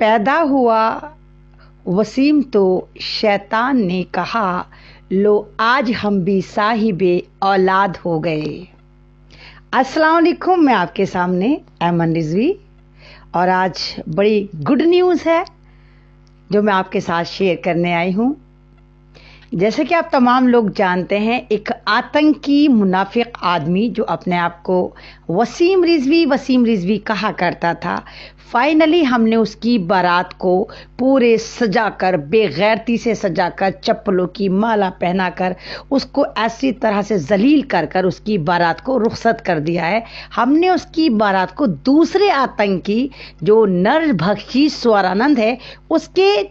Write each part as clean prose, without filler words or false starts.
पैदा हुआ वसीम तो शैतान ने कहा, लो आज हम भी साहिबे औलाद हो गए। अस्सलाम वालेकुम, मैं आपके सामने ऐमन रिजवी और आज बड़ी गुड न्यूज़ है जो मैं आपके साथ शेयर करने आई हूँ। जैसे कि आप तमाम लोग जानते हैं, एक आतंकी मुनाफिक आदमी जो अपने आप को वसीम रिजवी कहा करता था, फाइनली हमने उसकी बारात को पूरे सजाकर, बेगैरती से सजाकर, चप्पलों की माला पहनाकर उसको ऐसी तरह से जलील कर कर उसकी बारात को रुखसत कर दिया है। हमने उसकी बारात को दूसरे आतंकी जो नरभक्षी स्वरानंद है उसके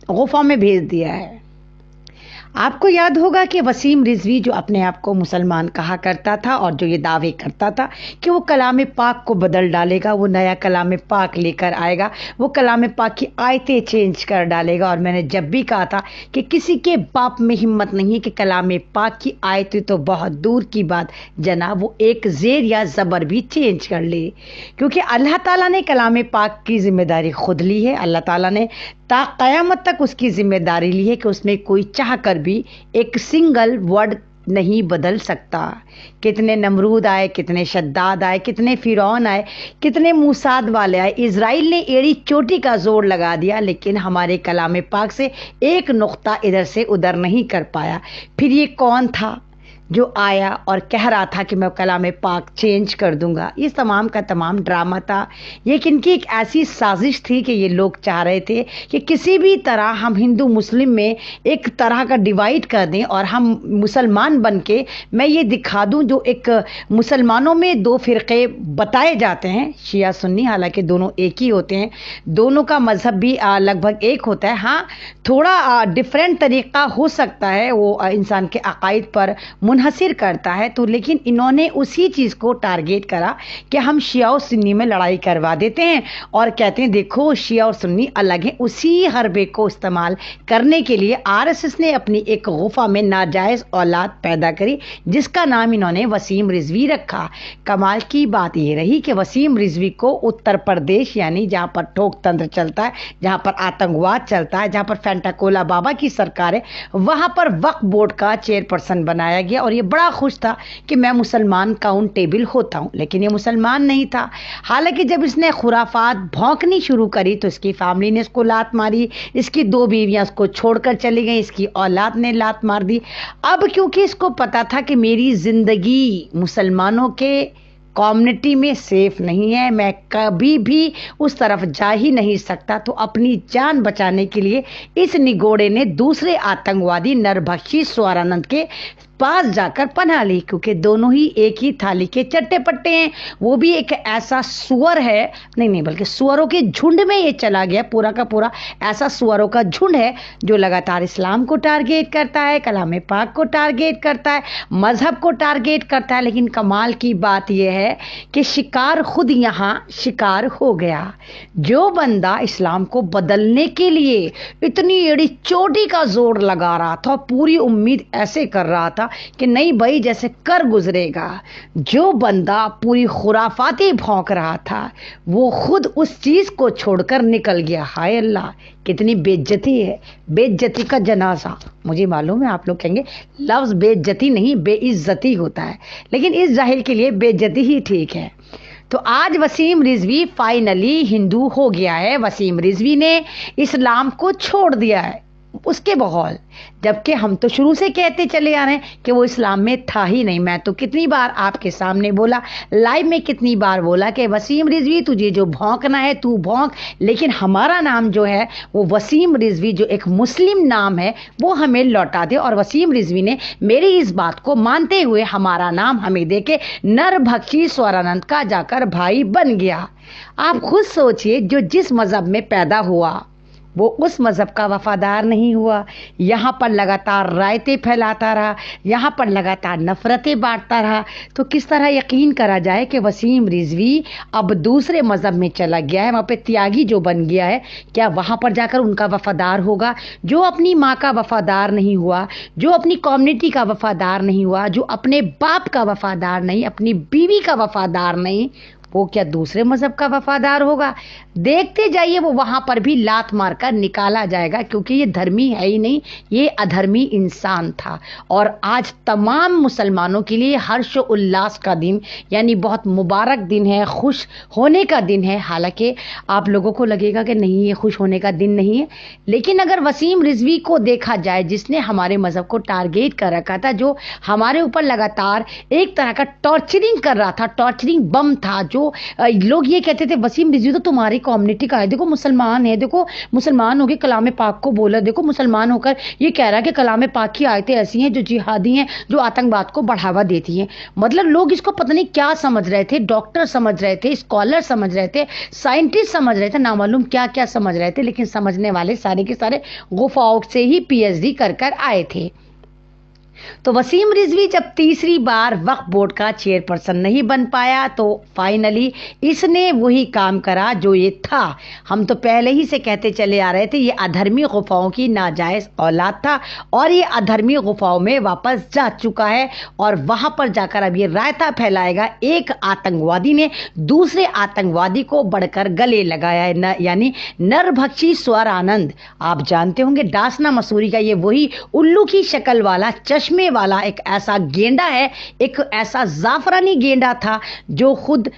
गुफा में भेज दिया है। आपको याद होगा कि वसीम रिजवी जो अपने आप को मुसलमान कहा करता था और जो ये दावे करता था कि वो कलाम पाक को बदल डालेगा, वो नया कलाम पाक लेकर आएगा, वो कलाम पाक की आयतें चेंज कर डालेगा। और मैंने जब भी कहा था कि किसी के बाप में हिम्मत नहीं है कि कलाम पाक की आयतें तो बहुत दूर की बात जनाब, वो एक ज़ेर या ज़बर भी चेंज कर ले, क्योंकि अल्लाह ताला ने कलाम पाक की जिम्मेदारी खुद ली है। अल्लाह ताला ने ता क़यामत तक उसकी जिम्मेदारी ली है कि उसमें कोई चाह कर भी एक सिंगल वर्ड नहीं बदल सकता। कितने नमरूद आए, कितने शद्दाद आए, कितने फिरौन आए, कितने मूसाद वाले आए, इज़राइल ने एड़ी चोटी का जोर लगा दिया, लेकिन हमारे कलाम पाक से एक नुक्ता इधर से उधर नहीं कर पाया। फिर ये कौन था जो आया और कह रहा था कि मैं कलाम पाक चेंज कर दूंगा? ये तमाम का तमाम ड्रामा था। ये इनकी एक ऐसी साजिश थी कि ये लोग चाह रहे थे कि किसी भी तरह हम हिंदू मुस्लिम में एक तरह का डिवाइड कर दें और हम मुसलमान बन के मैं ये दिखा दूं, जो एक मुसलमानों में दो फ़िरक़े बताए जाते हैं, शिया सुन्नी, हालांकि दोनों एक ही होते हैं, दोनों का मज़हब भी लगभग एक होता है। हाँ, थोड़ा डिफरेंट तरीक़ा हो सकता है, वो इंसान के अक़ाइद पर मुनहसिर करता है, तो लेकिन इन्होंने उसी चीज़ को टारगेट करा कि हम शिया और सुन्नी में लड़ाई करवा देते हैं और कहते हैं देखो शिया और सुन्नी अलग हैं। उसी हरबे को इस्तेमाल करने के लिए आरएसएस ने अपनी एक गुफा में नाजायज़ औलाद पैदा करी जिसका नाम इन्होंने वसीम रिजवी रखा। कमाल की बात ये रही कि वसीम रिजवी को उत्तर प्रदेश, यानी जहाँ पर ठोक तंत्र चलता है, जहाँ पर आतंकवाद चलता है, जहाँ पर फेंटाकोला बाबा की सरकार है, वहाँ पर वक्फ बोर्ड का चेयरपर्सन बनाया गया। और ये बड़ा खुश था कि मैं मुसलमान काउंटेबल होता हूँ, लेकिन ये मुसलमान नहीं था। हालांकि जब इसने खुराफात भौंकनी शुरू करी तो इसकी फैमिली ने इसको लात मारी, इसकी दो बीवियां इसको छोड़कर चली गई, इसकी औलाद ने लात मार दी। अब क्योंकि इसको पता था कि मेरी ज़िंदगी मुसलमानों के कम्युनिटी में सेफ नहीं है, मैं कभी भी उस तरफ जा ही नहीं सकता, तो अपनी जान बचाने के लिए इस निगोड़े ने दूसरे आतंकवादी नरभक्षी स्वरानंद के पास जाकर पनाह ली, क्योंकि दोनों ही एक ही थाली के चट्टे पट्टे हैं। वो भी एक ऐसा सुअर है, नहीं बल्कि सुअरों के झुंड में ये चला गया, पूरा का पूरा ऐसा सुअरों का झुंड है जो लगातार इस्लाम को टारगेट करता है, कलाम पाक को टारगेट करता है, मजहब को टारगेट करता है। लेकिन कमाल की बात यह है कि शिकार खुद यहाँ शिकार हो गया। जो बंदा इस्लाम को बदलने के लिए इतनी एड़ी चोटी का जोर लगा रहा था, पूरी उम्मीद ऐसे कर रहा था कि नहीं भाई जैसे कर गुजरेगा, जो बंदा पूरी खुराफाती भौंक रहा था वो खुद उस चीज को छोड़कर निकल गया। हाय अल्लाह, कितनी बेइज्जती है, बेइज्जती का जनाजा। मुझे मालूम है आप लोग कहेंगे लफ्ज बेइज्जती नहीं बेइज्जती होता है, लेकिन इस जाहिल के लिए बेइज्जती ही ठीक है। तो आज वसीम रिजवी फाइनली हिंदू हो गया है। वसीम रिजवी ने इस्लाम को छोड़ दिया है उसके बगौल, जबकि हम तो शुरू से कहते चले आ रहे हैं कि वो इस्लाम में था ही नहीं। मैं तो कितनी बार आपके सामने बोला, लाइव में कितनी बार बोला कि वसीम रिजवी तुझे जो भौंकना है तू भौंक, लेकिन हमारा नाम जो है वो वसीम रिजवी जो एक मुस्लिम नाम है वो हमें लौटा दे। और वसीम रिजवी ने मेरी इस बात को मानते हुए हमारा नाम हमें दे के नरभक्षी स्वरानंद का जाकर भाई बन गया। आप खुद सोचिए, जो जिस मजहब में पैदा हुआ वो उस मज़हब का वफ़ादार नहीं हुआ, यहाँ पर लगातार रायतें फैलाता रहा, यहाँ पर लगातार नफ़रतें बांटता रहा, तो किस तरह यकीन करा जाए कि वसीम रिजवी अब दूसरे मज़हब में चला गया है, वहाँ पे त्यागी जो बन गया है, क्या वहाँ पर जाकर उनका वफ़ादार होगा? जो अपनी माँ का वफ़ादार नहीं हुआ, जो अपनी कम्युनिटी का वफ़ादार नहीं हुआ, जो अपने बाप का वफ़ादार नहीं, अपनी बीवी का वफ़ादार नहीं, वो क्या दूसरे मजहब का वफादार होगा? देखते जाइए, वो वहां पर भी लात मारकर निकाला जाएगा, क्योंकि ये धर्मी है ही नहीं, ये अधर्मी इंसान था। और आज तमाम मुसलमानों के लिए हर्ष उल्लास का दिन, यानी बहुत मुबारक दिन है, खुश होने का दिन है। हालांकि आप लोगों को लगेगा कि नहीं, ये खुश होने का दिन नहीं है, लेकिन अगर वसीम रिजवी को देखा जाए, जिसने हमारे मजहब को टारगेट कर रखा था, जो हमारे ऊपर लगातार एक तरह का टॉर्चरिंग कर रहा था, टॉर्चरिंग बम था, जो लोग ये कहते थे वसीम रिजवी तो तुम्हारी कम्युनिटी का है, देखो मुसलमान है, देखो मुसलमान होकर कलाम पाक को बोला, देखो मुसलमान होकर ये कह रहा है कि कलाम पाक की आयतें ऐसी हैं जो जिहादी हैं, जो आतंकवाद को बढ़ावा देती हैं। मतलब लोग इसको पता नहीं क्या समझ रहे थे, डॉक्टर समझ रहे थे, स्कॉलर समझ रहे थे, साइंटिस्ट समझ रहे थे, ना मालूम क्या क्या समझ रहे थे, लेकिन समझने वाले सारे के सारे गुफाओं से ही पीएचडी कर कर आए थे। तो वसीम रिजवी जब तीसरी बार वक्फ बोर्ड का चेयरपर्सन नहीं बन पाया, तो फाइनली इसने वही काम करा जो ये था। हम तो पहले ही से कहते चले आ रहे थे, ये अधर्मी गुफाओं की नाजायज औलाद था, और ये अधर्मी गुफाओं में वापस जा चुका है, और वहां पर जाकर अब ये रायता फैलाएगा। एक आतंकवादी ने दूसरे आतंकवादी को बढ़कर गले लगाया है, यानी नरभक्षी स्वर आनंद। आप जानते होंगे डासना मसूरी का ये वही उल्लू की शक्ल वाला, चश्मे वाला एक ऐसा गेंडा है, एक ऐसा जाफरानी गेंडा था जो खुद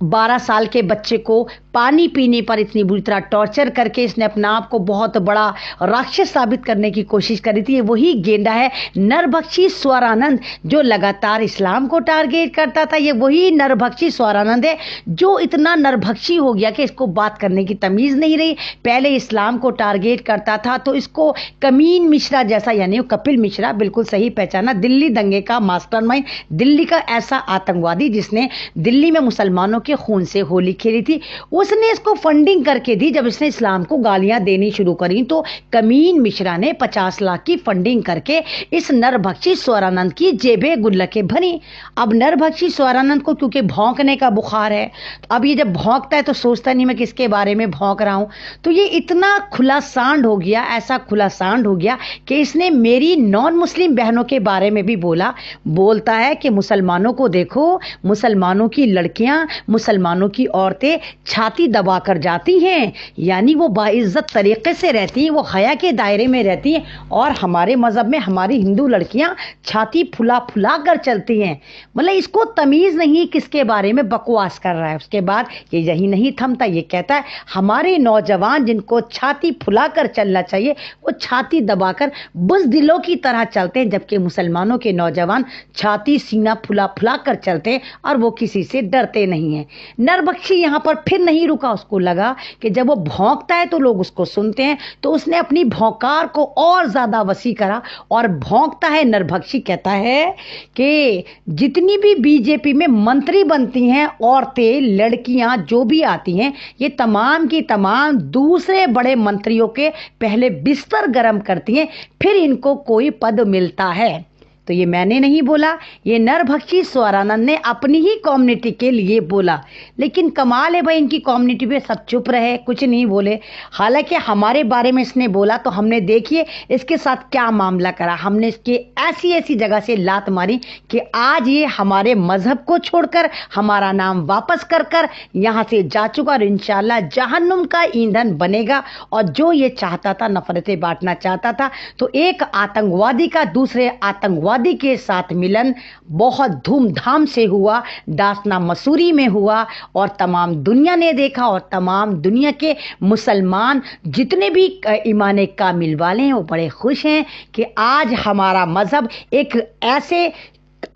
12 साल के बच्चे को पानी पीने पर इतनी बुरी तरह टॉर्चर करके इसने अपना आप को बहुत बड़ा राक्षस साबित करने की कोशिश करी थी। वही गेंडा है नरभक्षी स्वरानंद, जो लगातार इस्लाम को टारगेट करता था। ये वही नरभक्षी स्वरानंद है जो इतना नरभक्षी हो गया कि इसको बात करने की तमीज़ नहीं रही। पहले इस्लाम को टारगेट करता था तो इसको कमीन मिश्रा जैसा, यानी कपिल मिश्रा, बिल्कुल सही पहचाना, दिल्ली दंगे का मास्टरमाइंड, दिल्ली का ऐसा आतंकवादी जिसने दिल्ली में मुसलमानों के खून से होली खेली थी, उसने इसको फंडिंग करके दी। जब इसने इस्लाम को गालियां देनी शुरू करी तो कमीन मिश्रा ने 50 लाख की फंडिंग करके इस नरभक्षी स्वरानंद की जेबें गुल्लकें भरी। अब नरभक्षी स्वरानंद को क्योंकि भौंकने का बुखार है, तो अब ये जब भौंकता है तो सोचता नहीं मैं किसके बारे में भौंक रहा हूं, तो ये इतना खुला सांड हो गया, ऐसा खुला सांड हो गया कि इसने मेरी नॉन मुस्लिम बहनों के बारे में भी बोलता है कि मुसलमानों को देखो, मुसलमानों की लड़कियां, मुसलमानों की औरतें छाती दबा कर जाती हैं, यानी वो बाइज्जत तरीके से रहती हैं, वो हया के दायरे में रहती हैं, और हमारे मजहब में हमारी हिंदू लड़कियां छाती फुला फुला कर चलती हैं। मतलब इसको तमीज़ नहीं किसके बारे में बकवास कर रहा है। उसके बाद ये यही नहीं थमता, ये कहता है हमारे नौजवान जिनको छाती फुला कर चलना चाहिए वो छाती दबाकर बुज़दिलों की तरह चलते हैं, जबकि मुसलमानों के नौजवान छाती सीना फुला फुला कर चलते हैं और वो किसी से डरते नहीं हैं। नरभक्षी यहाँ पर फिर नहीं रुका, उसको लगा कि जब वो भौंकता है तो लोग उसको सुनते हैं, तो उसने अपनी भौंकार को और ज्यादा वसी करा और भौंकता है। नरभक्षी कहता है कि जितनी भी बीजेपी में मंत्री बनती हैं औरतें, लड़कियां जो भी आती हैं, ये तमाम की तमाम दूसरे बड़े मंत्रियों के पहले बिस्तर गर्म करती हैं, फिर इनको कोई पद मिलता है। तो ये मैंने नहीं बोला, ये नरभक्षी स्वरानंद ने अपनी ही कम्युनिटी के लिए बोला। लेकिन कमाल है भाई, इनकी कम्युनिटी पे सब चुप रहे, कुछ नहीं बोले। हालांकि हमारे बारे में इसने बोला तो हमने देखिए इसके साथ क्या मामला करा। हमने इसके ऐसी ऐसी जगह से लात मारी कि आज ये हमारे मजहब को छोड़कर हमारा नाम वापस कर कर यहाँ से जा चुका, और इंशाल्लाह जहन्नुम का ईंधन बनेगा। और जो ये चाहता था, नफरतें बांटना चाहता था, तो एक आतंकवादी का दूसरे आतंकवादी के साथ मिलन बहुत धूमधाम से हुआ, डासना मसूरी में हुआ, और तमाम दुनिया ने देखा, और तमाम दुनिया के मुसलमान जितने भी ईमान कामिल वाले हैं वो बड़े खुश हैं कि आज हमारा मजहब एक ऐसे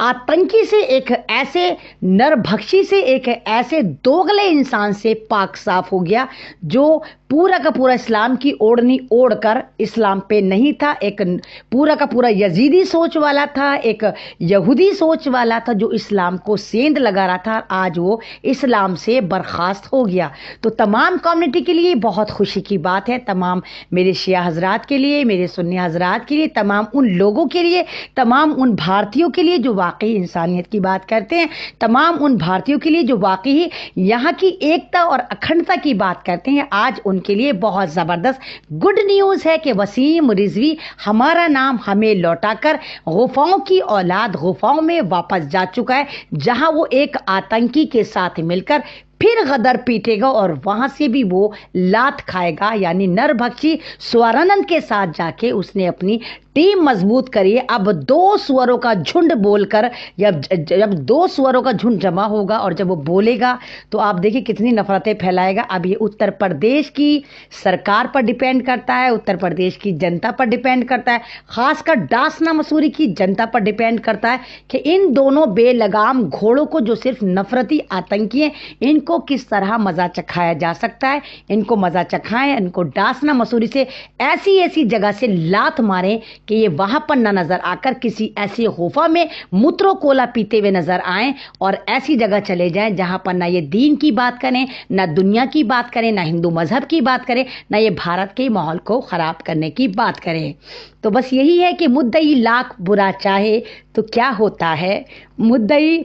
आतंकी से, एक ऐसे नरभक्षी से, एक ऐसे दोगले इंसान से पाक साफ हो गया जो पूरा का पूरा इस्लाम की ओढ़नी ओढ़कर इस्लाम पे नहीं था। एक पूरा का पूरा यजीदी सोच वाला था, एक यहूदी सोच वाला था जो इस्लाम को सेंध लगा रहा था। आज वो इस्लाम से बर्खास्त हो गया। तो तमाम कम्युनिटी के लिए बहुत खुशी की बात है, तमाम मेरे शिया हजरात के लिए, मेरे सुन्नी हजरात के लिए, तमाम उन लोगों के लिए, तमाम उन भारतीयों के लिए जो वाकई इंसानियत की बात करते हैं, तमाम उन भारतीयों के लिए जो वाकई यहाँ की एकता और अखंडता की बात करते हैं। आज उनके लिए बहुत ज़बरदस्त गुड न्यूज़ है कि वसीम रिजवी हमारा नाम हमें लौटाकर गुफाओं की औलाद गुफाओं में वापस जा चुका है, जहां वो एक आतंकी के साथ मिलकर फिर गदर पीटेगा और वहां से भी वो लात खाएगा। यानी नरभक्षी स्वरानंद के साथ जाके उसने अपनी टीम मजबूत करी है। अब दो स्वरों का झुंड बोलकर जब दो स्वरों का झुंड जमा होगा और जब वो बोलेगा तो आप देखिए कितनी नफरतें फैलाएगा। अब ये उत्तर प्रदेश की सरकार पर डिपेंड करता है, उत्तर प्रदेश की जनता पर डिपेंड करता है, खासकर डासना मसूरी की जनता पर डिपेंड करता है कि इन दोनों बेलगाम घोड़ों को जो सिर्फ नफरती आतंकी हैं, इनको किस तरह मजा चखाया जा सकता है। इनको मजा चखाएं, इनको डासना मसूरी से ऐसी ऐसी जगह से लात मारें कि ये वहां पर न नजर आकर किसी ऐसी गुफा में मूत्रो कोला पीते हुए नजर आएं और ऐसी जगह चले जाएं जहां पर ना ये दीन की बात करें, ना दुनिया की बात करें, ना हिंदू मजहब की बात करें, ना ये भारत के माहौल को खराब करने की बात करें। तो बस यही है कि मुद्दई लाख बुरा चाहे तो क्या होता है, मुद्दई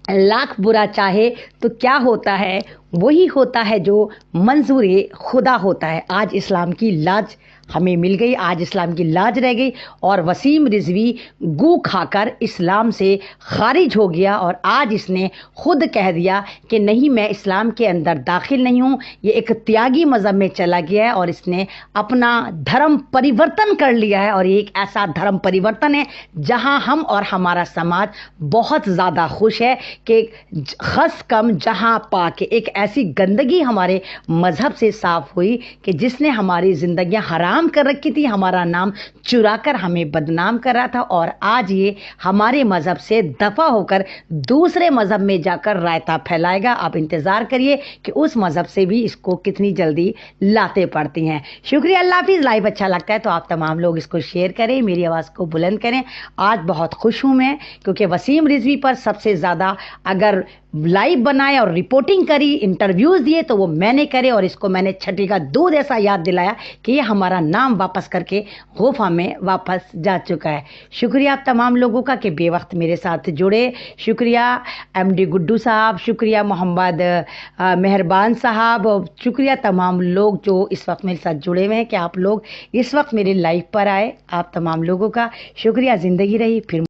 लाख बुरा चाहे तो क्या होता है, वही होता है जो मंजूर खुदा होता है। आज इस्लाम की लाज हमें मिल गई, आज इस्लाम की लाज रह गई और वसीम रिजवी गू खाकर इस्लाम से खारिज हो गया और आज इसने खुद कह दिया कि नहीं, मैं इस्लाम के अंदर दाखिल नहीं हूँ। ये एक त्यागी मज़हब में चला गया है और इसने अपना धर्म परिवर्तन कर लिया है और ये एक ऐसा धर्म परिवर्तन है जहाँ हम और हमारा समाज बहुत ज़्यादा खुश है कि खस कम जहाँ पाके एक ऐसी गंदगी हमारे मज़हब से साफ़ हुई कि जिसने हमारी ज़िंदगियाँ हराम कर रखी थी, हमारा नाम चुरा कर हमें बदनाम कर रहा था और आज ये हमारे मजहब से दफा होकर दूसरे मजहब में जाकर रायता फैलाएगा। आप इंतजार करिए कि उस मजहब से भी इसको कितनी जल्दी लाते पड़ती हैं। शुक्रिया, अल्लाह हाफिज़। लाइव अच्छा लगता है तो आप तमाम लोग इसको शेयर करें, मेरी आवाज़ को बुलंद करें। आज बहुत खुश हूँ मैं क्योंकि वसीम रिजवी पर सबसे ज़्यादा अगर लाइव बनाए और रिपोर्टिंग करी, इंटरव्यूज़ दिए तो वो मैंने करे और इसको मैंने छठी का दूध ऐसा याद दिलाया कि ये हमारा नाम वापस करके गुफा में वापस जा चुका है। शुक्रिया आप तमाम लोगों का कि बेवक्त मेरे साथ जुड़े। शुक्रिया एमडी गुड्डू साहब, शुक्रिया मोहम्मद मेहरबान साहब, शुक्रिया तमाम लोग जो इस वक्त मेरे साथ जुड़े हुए हैं कि आप लोग इस वक्त मेरे लाइव पर आए। आप तमाम लोगों का शुक्रिया। ज़िंदगी रही। फिर